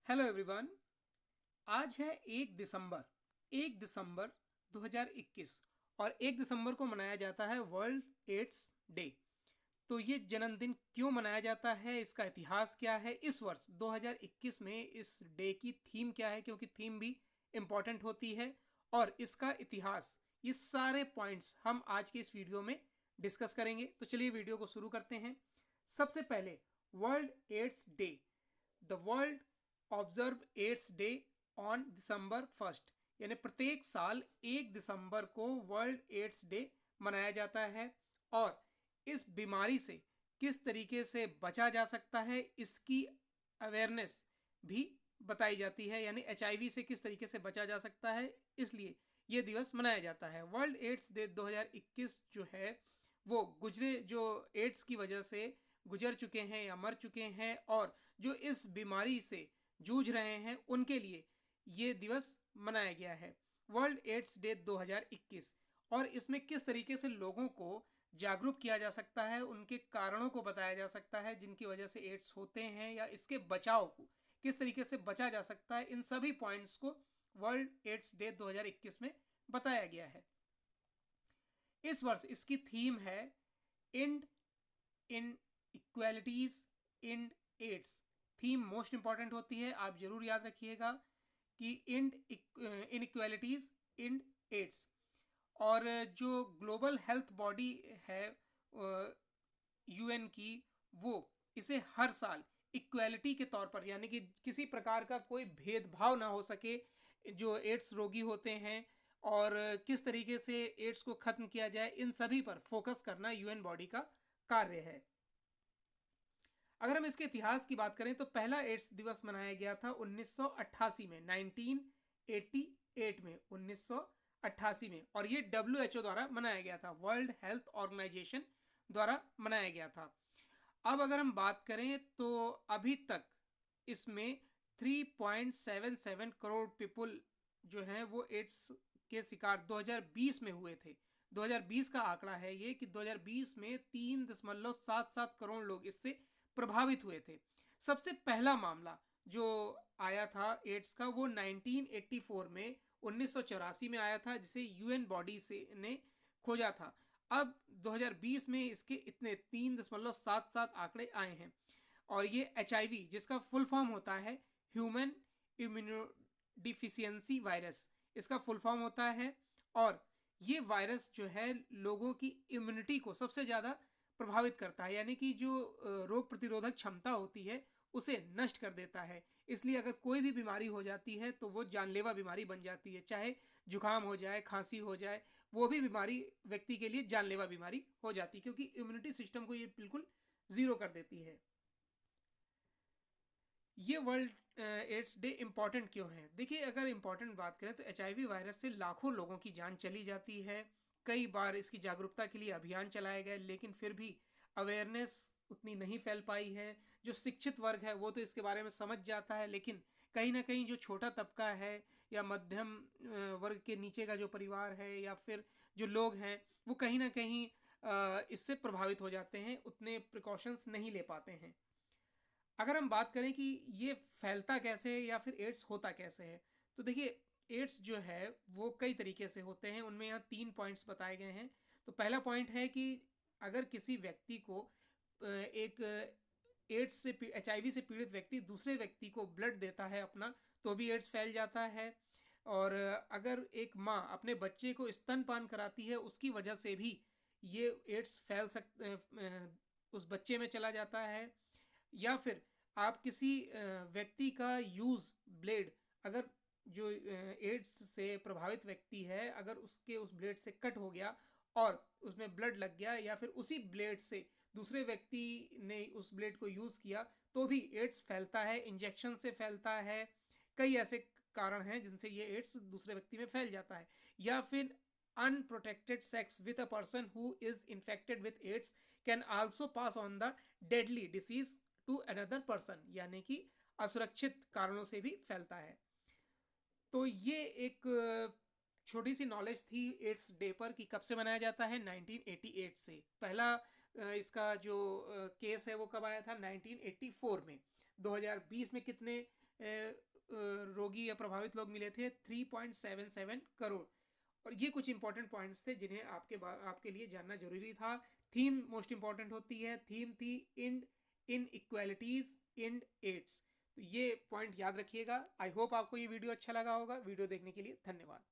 Hello everyone. आज है 1 दिसंबर 2021 और 1 दिसंबर को मनाया जाता है वर्ल्ड एड्स डे। तो ये जन्मदिन क्यों मनाया जाता है, इसका इतिहास क्या है, इस वर्ष 2021 में इस डे की थीम क्या है, क्योंकि थीम भी इम्पॉर्टेंट होती है और इसका इतिहास, ये सारे पॉइंट्स हम आज के इस वीडियो में डिस्कस करेंगे। तो चलिए वीडियो को शुरू करते हैं। सबसे पहले world AIDS day. The world observe AIDS day on December 1st, यानी प्रत्येक साल 1 दिसंबर को वर्ल्ड एड्स डे मनाया जाता है और इस बीमारी से किस तरीके से बचा जा सकता है इसकी अवेयरनेस भी बताई जाती है, यानी HIV से किस तरीके से बचा जा सकता है, इसलिए ये दिवस मनाया जाता है। वर्ल्ड एड्स डे 2021 जो है वो गुजरे जो एड्स की वजह से गुजर चुके हैं या मर चुके हैं और जो इस बीमारी से जूझ रहे हैं उनके लिए ये दिवस मनाया गया है, वर्ल्ड एड्स डे 2021। और इसमें किस तरीके से लोगों को जागरूक किया जा सकता है, उनके कारणों को बताया जा सकता है जिनकी वजह से एड्स होते हैं, या इसके बचाव को किस तरीके से बचा जा सकता है, इन सभी पॉइंट्स को वर्ल्ड एड्स डे 2021 में बताया गया है। इस वर्ष इसकी थीम है end inequalities in AIDS. Theme most important होती है, आप जरूर याद रखिएगा कि एंड इनइक्वालिटीज इन एड्स। और जो ग्लोबल हेल्थ बॉडी है UN की, वो इसे हर साल इक्वालिटी के तौर पर, यानी कि किसी प्रकार का कोई भेदभाव ना हो सके जो एड्स रोगी होते हैं, और किस तरीके से एड्स को खत्म किया जाए, इन सभी पर फोकस करना UN बॉडी का कार्य है। अगर हम इसके इतिहास की बात करें तो पहला एड्स दिवस मनाया गया था 1988 में, 1988 में, 1988 में, और ये WHO द्वारा मनाया गया था, वर्ल्ड हेल्थ ऑर्गेनाइजेशन द्वारा मनाया गया था। अब अगर हम बात करें तो अभी तक इसमें 3.77 करोड़ पीपल जो हैं वो एड्स के शिकार 2020 में हुए थे। 2020 का आंकड़ा है ये कि 2020 में 3.77 करोड़ लोग इससे प्रभावित हुए थे। सबसे पहला मामला जो आया था एड्स का वो 1984 में, 1984 में आया था, जिसे UN बॉडी से ने खोजा था। अब 2020 में इसके इतने 3.77 आंकड़े आए हैं। और ये HIV, जिसका फुल फॉर्म होता है ह्यूमन इम्यूनोडिफिशियंसी वायरस, इसका फुल फॉर्म होता है, और ये वायरस जो है लोगों की इम्यूनिटी को सबसे ज़्यादा प्रभावित करता है, यानी कि जो रोग प्रतिरोधक क्षमता होती है उसे नष्ट कर देता है। इसलिए अगर कोई भी बीमारी हो जाती है तो वो जानलेवा बीमारी बन जाती है, चाहे जुकाम हो जाए, खांसी हो जाए, वो भी बीमारी व्यक्ति के लिए जानलेवा बीमारी हो जाती है, क्योंकि इम्यूनिटी सिस्टम को ये बिल्कुल ज़ीरो कर देती है। ये वर्ल्ड एड्स डे इम्पॉर्टेंट क्यों है? देखिए, अगर इम्पॉर्टेंट बात करें तो HIV वायरस से लाखों लोगों की जान चली जाती है। कई बार इसकी जागरूकता के लिए अभियान चलाए गए, लेकिन फिर भी अवेयरनेस उतनी नहीं फैल पाई है। जो शिक्षित वर्ग है वो तो इसके बारे में समझ जाता है, लेकिन कहीं ना कहीं जो छोटा तबका है या मध्यम वर्ग के नीचे का जो परिवार है या फिर जो लोग हैं, वो कहीं ना कहीं इससे प्रभावित हो जाते हैं, उतने प्रिकॉशंस नहीं ले पाते हैं। अगर हम बात करें कि ये फैलता कैसे है या फिर एड्स होता कैसे है, तो देखिए, एड्स जो है वो कई तरीके से होते हैं। उनमें यहाँ 3 पॉइंट्स बताए गए हैं। तो पहला पॉइंट है कि अगर किसी व्यक्ति को एक एड्स से HIV से पीड़ित व्यक्ति दूसरे व्यक्ति को ब्लड देता है अपना, तो भी एड्स फैल जाता है। और अगर एक माँ अपने बच्चे को स्तनपान कराती है, उसकी वजह से भी ये एड्स फैल उस बच्चे में चला जाता है। या फिर आप किसी व्यक्ति का यूज ब्लेड, अगर जो एड्स से प्रभावित व्यक्ति है, अगर उसके उस ब्लेड से कट हो गया और उसमें ब्लड लग गया, या फिर उसी ब्लेड से दूसरे व्यक्ति ने उस ब्लेड को यूज किया, तो भी एड्स फैलता है। इंजेक्शन से फैलता है, कई ऐसे कारण हैं जिनसे ये एड्स दूसरे व्यक्ति में फैल जाता है। या फिर unprotected sex with a person who is infected with AIDS can also pass on the deadly disease to another person, यानी कि असुरक्षित कारणों से भी फैलता है। तो ये एक छोटी सी नॉलेज थी एड्स डे पर कि कब से मनाया जाता है। 1988 से। पहला इसका जो केस है वो कब आया था? 1984 में। 2020 में कितने रोगी या प्रभावित लोग मिले थे 3.77 करोड़। और ये कुछ इंपॉर्टेंट पॉइंट्स थे जिन्हें आपके लिए जानना जरूरी था। थीम मोस्ट इंपॉर्टेंट होती है। थीम थी इंड इन इक्वालिटीज इंड एड्स। तो ये पॉइंट याद रखिएगा। आई होप आपको ये वीडियो अच्छा लगा होगा। वीडियो देखने के लिए धन्यवाद।